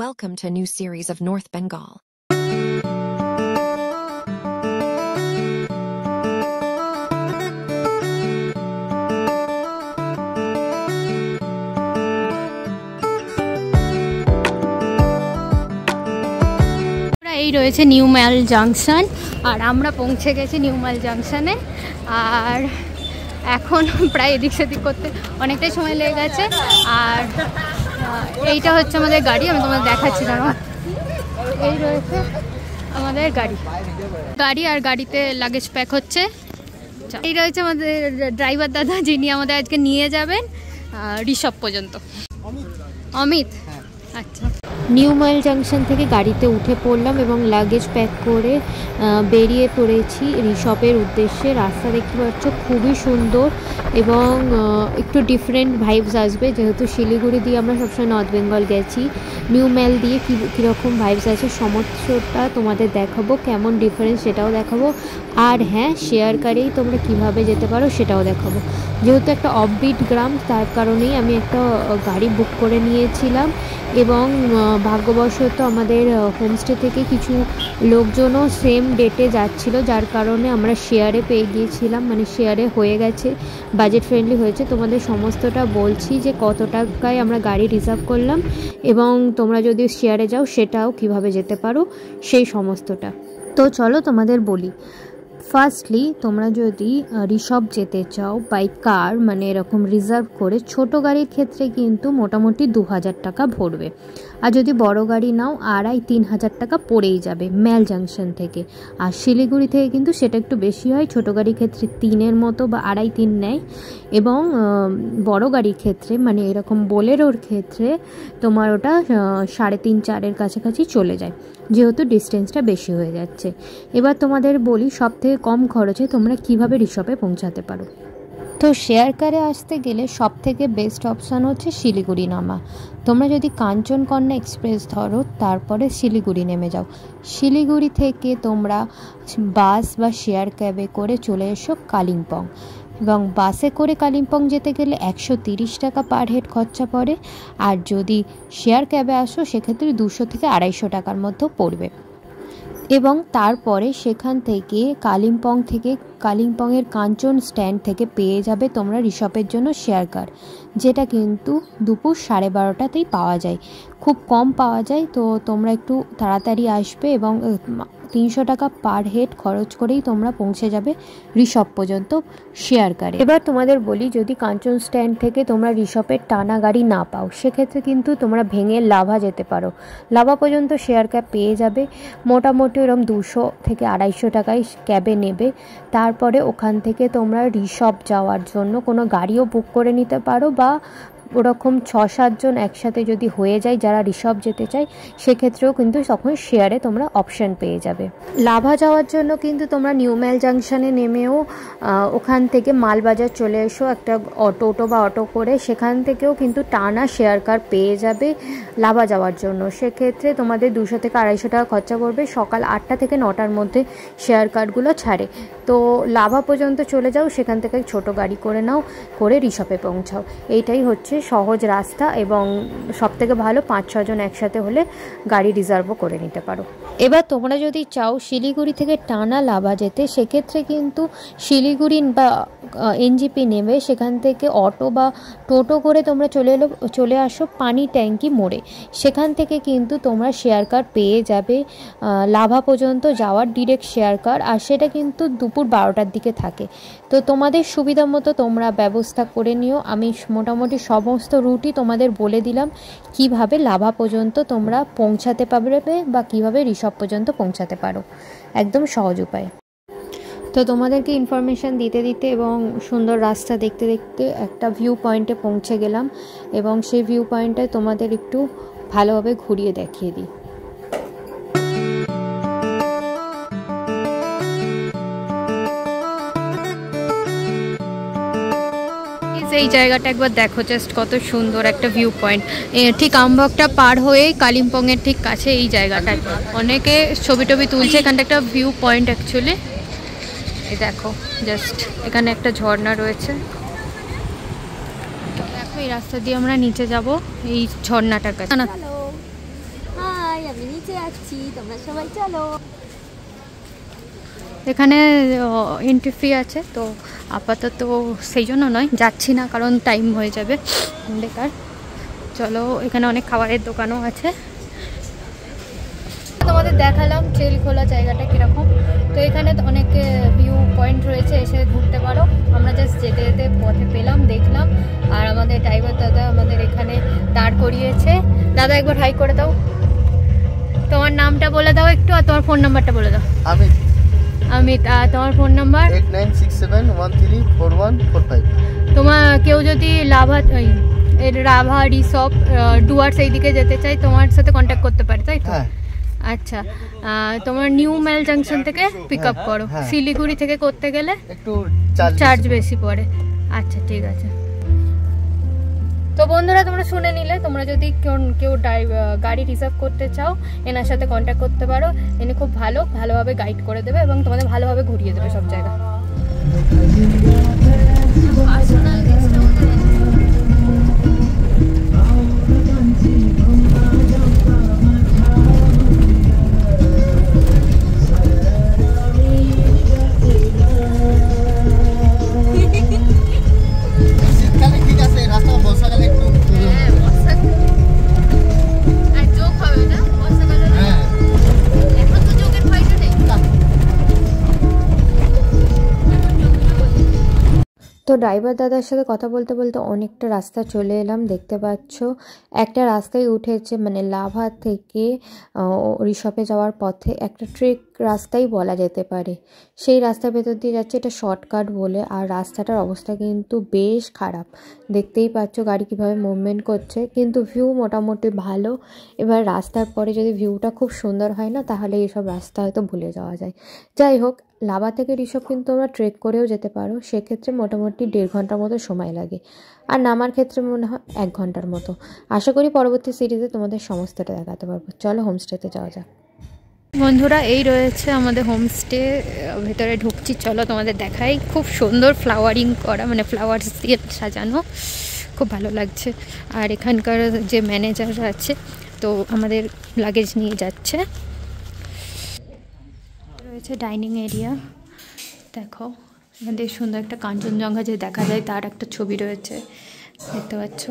Welcome to a new series of North Bengal. এই রয়েছে new মাল জাংশন আর আমরা পৌঁছে গেছি নিউ মাল জাংশনে। আর এখন প্রায় এদিক সেদিক করতে অনেকটাই সময় লেগে গেছে। আর এইটা হচ্ছে আমাদের গাড়ি, আমি তোমাদের দেখাচ্ছি দাঁড়াও। এই রয়েছে আমাদের গাড়ি আর গাড়িতে লাগেজ প্যাক হচ্ছে। এই রয়েছে আমাদের ড্রাইভার দাদা, যিনি আমাদের আজকে নিয়ে যাবেন ঋষভ পর্যন্ত। অমিত, আচ্ছা। নিউ মাইল জাংশন থেকে গাড়িতে উঠে পড়লাম এবং লাগেজ প্যাক করে বেরিয়ে পড়েছি ঋষভের উদ্দেশ্যে। রাস্তা দেখতে পাচ্ছ খুবই সুন্দর এবং একটু ডিফারেন্ট ভাইবস আসবে, যেহেতু শিলিগুড়ি দিয়ে আমরা সবসময় নর্থ বেঙ্গল গেছি। নিউ মাইল দিয়ে কীরকম ভাইবস আছে সমস্তটা তোমাদের দেখাবো, কেমন ডিফারেন্স সেটাও দেখাবো। আর হ্যাঁ, শেয়ার কারেই তোমরা কিভাবে যেতে পারো সেটাও দেখাবো। যেহেতু একটা অফবিট গ্রাম, তার কারণেই আমি একটা গাড়ি বুক করে নিয়েছিলাম এবং ভাগ্যবশত আমাদের হোমস্টে থেকে কিছু লোকজনও সেম ডেটে যাচ্ছিল, যার কারণে আমরা শেয়ারে পেয়ে গিয়েছিলাম, মানে শেয়ারে হয়ে গেছে, বাজেট ফ্রেন্ডলি হয়েছে। তোমাদের সমস্তটা বলছি যে কত টাকায় আমরা গাড়ি রিজার্ভ করলাম এবং তোমরা যদি শেয়ারে যাও সেটাও কিভাবে যেতে পারো সেই সমস্তটা। তো চলো তোমাদের বলি। ফার্স্টলি তোমরা যদি ঋষভ যেতে চাও বাই কার, মানে এরকম রিজার্ভ করে, ছোট গাড়ির ক্ষেত্রে কিন্তু মোটামুটি 2000 টাকা ভরবে। আর যদি বড় গাড়ি নাও 2500-3000 টাকা পড়েই যাবে ম্যাল জাংশন থেকে। আর শিলিগুড়ি থেকে কিন্তু সেটা একটু বেশি হয়, ছোট গাড়ির ক্ষেত্রে 3 মতো বা 2.5-3 নেয়। এবং বড় গাড়ির ক্ষেত্রে মানে এরকম বোলেরোর ক্ষেত্রে তোমার ওটা 3.5-4 কাছাকাছি চলে যায়, যেহেতু ডিস্টেন্সটা বেশি হয়ে যাচ্ছে। এবার তোমাদের বলি সব থেকে কম খরচে তোমরা কিভাবে ঋষভে পৌঁছাতে পারো। তো শেয়ার কারে আসতে গেলে সব থেকে বেস্ট অপশান হচ্ছে শিলিগুড়ি নামা। তোমরা যদি কাঞ্চনকন্যা এক্সপ্রেস ধরো, তারপরে শিলিগুড়ি নেমে যাও। শিলিগুড়ি থেকে তোমরা বাস বা শেয়ার ক্যাবে করে চলে এসো কালিম্পং, এবং বাসে করে কালিম্পং যেতে গেলে 130 টাকা পার হেড খরচা পড়ে। আর যদি শেয়ার ক্যাবে আসো সেক্ষেত্রে 200 থেকে 250 টাকার মধ্যে পড়বে। এবং তারপরে সেখান থেকে কালিম্পংয়ের কাঞ্চন স্ট্যান্ড থেকে পেয়ে যাবে তোমরা ঋষভের জন্য শেয়ার কার, যেটা কিন্তু দুপুর 12:30টাতেই পাওয়া যায়, খুব কম পাওয়া যায়। তো তোমরা একটু তাড়াতাড়ি আসবে এবং 300 টাকা পার হেড খরচ করেই তোমরা পৌঁছে যাবে ঋষভ পর্যন্ত শেয়ার কারে। এবার তোমাদের বলি, যদি কাঞ্চন স্ট্যান্ড থেকে তোমরা ঋষভের টানা গাড়ি না পাও, সেক্ষেত্রে কিন্তু তোমরা ভেঙে লাভা যেতে পারো। লাভা পর্যন্ত শেয়ার ক্যাব পেয়ে যাবে, মোটামুটি এরকম 200 থেকে 250 টাকায় ক্যাবে নেবে। তারপরে ওখান থেকে তোমরা ঋষভ যাওয়ার জন্য কোনো গাড়িও বুক করে নিতে পারো, বা ওরকম 6-7 জন একসাথে যদি হয়ে যায় যারা ঋষভ যেতে চায়, সেক্ষেত্রেও কিন্তু তখন শেয়ারে তোমরা অপশান পেয়ে যাবে। লাভা যাওয়ার জন্য কিন্তু তোমরা নিউ মাইল জাংশনে নেমেও ওখান থেকে মালবাজার চলে এসো একটা টোটো বা অটো করে, সেখান থেকেও কিন্তু টানা শেয়ার কার পেয়ে যাবে লাভা যাওয়ার জন্য। সেক্ষেত্রে তোমাদের 200 থেকে 250 টাকা খরচা পড়বে। সকাল 8টা থেকে 9টার মধ্যে শেয়ার কারগুলো ছাড়ে। তো লাভা পর্যন্ত চলে যাও, সেখান থেকে ছোট গাড়ি করে নাও, করে ঋষভে পৌঁছাও। এইটাই হচ্ছে সহজ রাস্তা এবং সবথেকে ভালো 5-6 জন একসাথে হলে গাড়ি রিজার্ভও করে নিতে পারো। এবার তোমরা যদি চাও শিলিগুড়ি থেকে টানা লাভা যেতে, সেক্ষেত্রে কিন্তু শিলিগুড়ি বা এনজিপি নেবে, সেখান থেকে অটো বা টোটো করে তোমরা চলে আসো পানি ট্যাঙ্কি মোড়ে। সেখান থেকে কিন্তু তোমরা শেয়ার কার পেয়ে যাবে লাভা পর্যন্ত যাওয়ার ডিরেক্ট শেয়ার কার, আর সেটা কিন্তু দুপুর 12টার দিকে থাকে। তো তোমাদের সুবিধা মতো তোমরা ব্যবস্থা করে নিও। আমি মোটামুটি সমস্ত রুটই তোমাদের বলে দিলাম, কিভাবে লাভা পর্যন্ত তোমরা পৌঁছাতে পারবে বা কিভাবে ঋষভ পর্যন্ত পৌঁছাতে পারো, একদম সহজ উপায়। তো তোমাদেরকে ইনফরমেশান দিতে দিতে এবং সুন্দর রাস্তা দেখতে দেখতে একটা ভিউ পয়েন্টে পৌঁছে গেলাম, এবং সেই ভিউ পয়েন্টে তোমাদের একটু ভালোভাবে ঘুরিয়ে দেখিয়ে দিই। এই জায়গাটা একবার দেখো, জাস্ট কত সুন্দর একটা ভিউ পয়েন্ট। ঠিক আমবকটা পার হয়ে কালিম্পংয়ের ঠিক কাছে এই জায়গাটায় অনেকে ছবি টবি তুলছে। এখানটা একটা ভিউ পয়েন্ট অ্যাকচুয়ালি। এই দেখো, জাস্ট এখানে একটা ঝর্ণা রয়েছে। দেখো এই রাস্তা দিয়ে আমরা নিচে যাব এই ঝর্ণাটার কাছে। বাই, আমি নিচে যাচ্ছি, তোমরা সবাই চলো। এখানে এন্ট্রি ফি আছে, তো আপাতত সেই জন্য নয়, যাচ্ছি না কারণ টাইম হয়ে যাবে বেকার। চলো, এখানে অনেক খাবারের দোকানও আছে। তোমাদের দেখালাম চেলখোলা জায়গাটা কীরকম। তো এখানে অনেক ভিউ পয়েন্ট রয়েছে, এসে ঘুরতে পারো। আমরা জাস্ট যেতে যেতে পথে পেলাম, দেখলাম। আর আমাদের ড্রাইভার দাদা আমাদের এখানে দাঁড় করিয়েছে। দাদা একবার হাই করে দাও। তোমার নামটা বলে দাও একটু, আর তোমার ফোন নাম্বারটা বলে দাও। অমিত, তোমার ফোন নাম্বার 8967134145। তোমার কেউ যদি রাভা রিসপ ডুয়ার্স এইদিকে যেতে চাই, তোমার সাথে কন্ট্যাক্ট করতে পারে, তাই তো? আচ্ছা, তোমার নিউ মেল জাংশন থেকে পিক আপ করো। শিলিগুড়ি থেকে করতে গেলে একটু চার্জ বেশি পড়ে। আচ্ছা, ঠিক আছে। তো বন্ধুরা, তোমরা শুনে নিলে, তোমরা যদি কেউ গাড়ি রিজার্ভ করতে চাও, এনার সাথে কন্ট্যাক্ট করতে পারো। এনে খুব ভালোভাবে গাইড করে দেবে এবং তোমাদের ভালোভাবে ঘুরিয়ে দেবে সব জায়গা। তো ড্রাইভার দাদার সাথে কথা বলতে বলতে অনেকটা রাস্তা চলে এলাম। দেখতে পাচ্ছ একটা রাস্তায় উঠেছে, মানে লাভা থেকে ঋষভে যাওয়ার পথে একটা ট্রেক রাস্তাই বলা যেতে পারে। সেই রাস্তার ভেতর দিয়ে যাচ্ছে, এটা শর্টকাট বলে। আর রাস্তাটার অবস্থা কিন্তু বেশ খারাপ, দেখতেই পাচ্ছ গাড়ি কীভাবে মুভমেন্ট করছে। কিন্তু ভিউ মোটামুটি ভালো। এবার রাস্তার পরে যদি ভিউটা খুব সুন্দর হয় না, তাহলে এইসব রাস্তা হয়তো ভুলে যাওয়া যায়। যাই হোক, লাভা থেকে ঋষভ কিন্তু আমরা ট্রেক করেও যেতে পারো। সেক্ষেত্রে মোটামুটি 1.5 ঘন্টার মতো সময় লাগে, আর নামার ক্ষেত্রে মনে হয় 1 ঘন্টার মতো। আশা করি পরবর্তী সিরিজে তোমাদের সমস্তটা দেখাতে পারবো। চলো হোমস্টেতে যাওয়া যাক। বন্ধুরা, এই রয়েছে আমাদের হোমস্টে, ভেতরে ঢুকছি। চলো তোমাদের দেখাই। খুব সুন্দর ফ্লাওয়ারিং করা, মানে ফ্লাওয়ার্স দিয়ে সাজানো, খুব ভালো লাগছে। আর এখানকার যে ম্যানেজার আছে, তো আমাদের লাগেজ নিয়ে যাচ্ছে। রয়েছে ডাইনিং এরিয়া, দেখো এখান থেকে সুন্দর একটা কাঞ্চনজঙ্ঘা যে দেখা যায় তার একটা ছবি রয়েছে, দেখতে পাচ্ছ।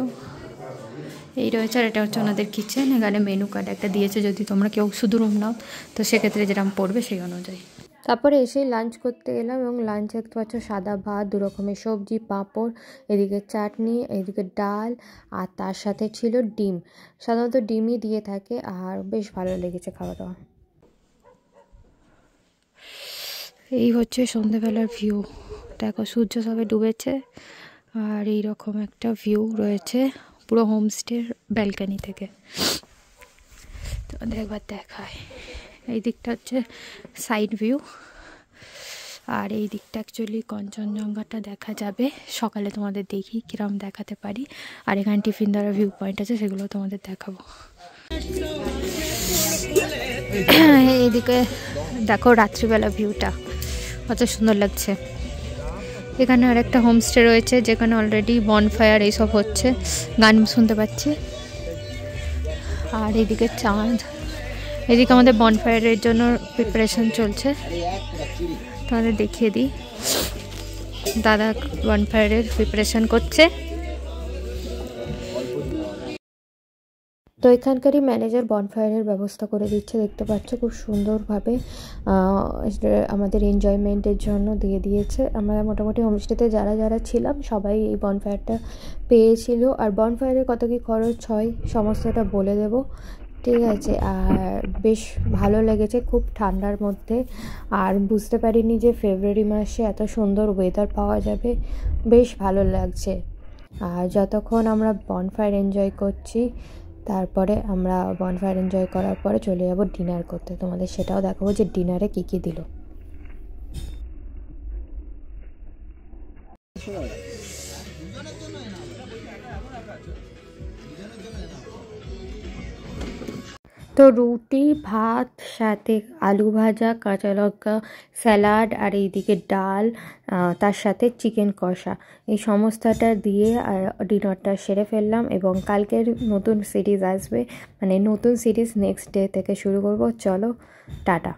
এই রয়েছে, আর এটা হচ্ছে ওনাদের কিচেন। এখানে মেনু কার্ড একটা দিয়েছে, যদি তোমরা কেউ শুধু রুম নাও তো সেক্ষেত্রে যেরকম পড়বে সেই অনুযায়ী। তারপরে এসেই লাঞ্চ করতে এলাম, এবং লাঞ্চে দেখতে পাচ্ছ সাদা ভাত, 2 রকমের সবজি, পাঁপড়, এদিকে চাটনি, এদিকে ডাল, আর তার সাথে ছিল ডিম। সাধারণত ডিমই দিয়ে থাকে, আর বেশ ভালো লেগেছে খাওয়া দাওয়া। এই হচ্ছে সন্ধ্যেবেলার ভিউ, দেখো সূর্য সবে ডুবেছে। আর এই রকম একটা ভিউ রয়েছে পুরো হোমস্টের ব্যালকনি থেকে। তোমাদের একবার দেখায়, এই দিকটা হচ্ছে সাইড ভিউ, আর এই দিকটা অ্যাকচুয়ালি কাঞ্চনজঙ্ঘাটা দেখা যাবে। সকালে তোমাদের দেখি কিরম দেখাতে পারি। আর এখানে টিফিন দেওয়ার ভিউ পয়েন্ট আছে, সেগুলো তোমাদের দেখাবো। এইদিকে দেখো রাত্রিবেলা ভিউটা কত সুন্দর লাগছে। এখানে আর একটা হোমস্টে রয়েছে, যেখানে অলরেডি বনফায়ার এইসব হচ্ছে, গান শুনতে পাচ্ছি। আর এইদিকে চাঁদ, এদিকে আমাদের বনফায়ারের জন্য প্রিপারেশন চলছে। তোমাদের দেখিয়ে দিই, দাদা বনফায়ারের প্রিপারেশন করছে। তো এখানকারই ম্যানেজার বনফায়ারের ব্যবস্থা করে দিচ্ছে, দেখতে পাচ্ছ খুব সুন্দরভাবে আমাদের এনজয়মেন্টের জন্য দিয়ে দিয়েছে। আমরা মোটামুটি হোমস্টেতে যারা যারা ছিলাম সবাই এই বনফায়ারটা পেয়েছিল। আর বনফায়ারের কত কী খরচ হয় সমস্তটা বলে দেব, ঠিক আছে। আর বেশ ভালো লেগেছে, খুব ঠান্ডার মধ্যে। আর বুঝতে পারিনি যে ফেব্রুয়ারি মাসে এত সুন্দর ওয়েদার পাওয়া যাবে, বেশ ভালো লাগছে। আর যতক্ষণ আমরা বনফায়ার এনজয় করছি, তারপরে আমরা বনফায়ার এনজয় করার পরে চলে যাব ডিনার করতে। তোমাদের সেটাও দেখাবো যে ডিনারে কী কী দিল। তো রুটি, ভাত, সাথে আলু ভাজা, কাঁচা লঙ্কা, স্যালাড, আর এইদিকে ডাল, তার সাথে চিকেন কষা, এই সমস্তটা দিয়ে ডিনারটা সেরে ফেললাম। এবং কালকের নতুন সিরিজ আসবে, মানে নতুন সিরিজ নেক্সট ডে থেকে শুরু করব। চলো, টাটা।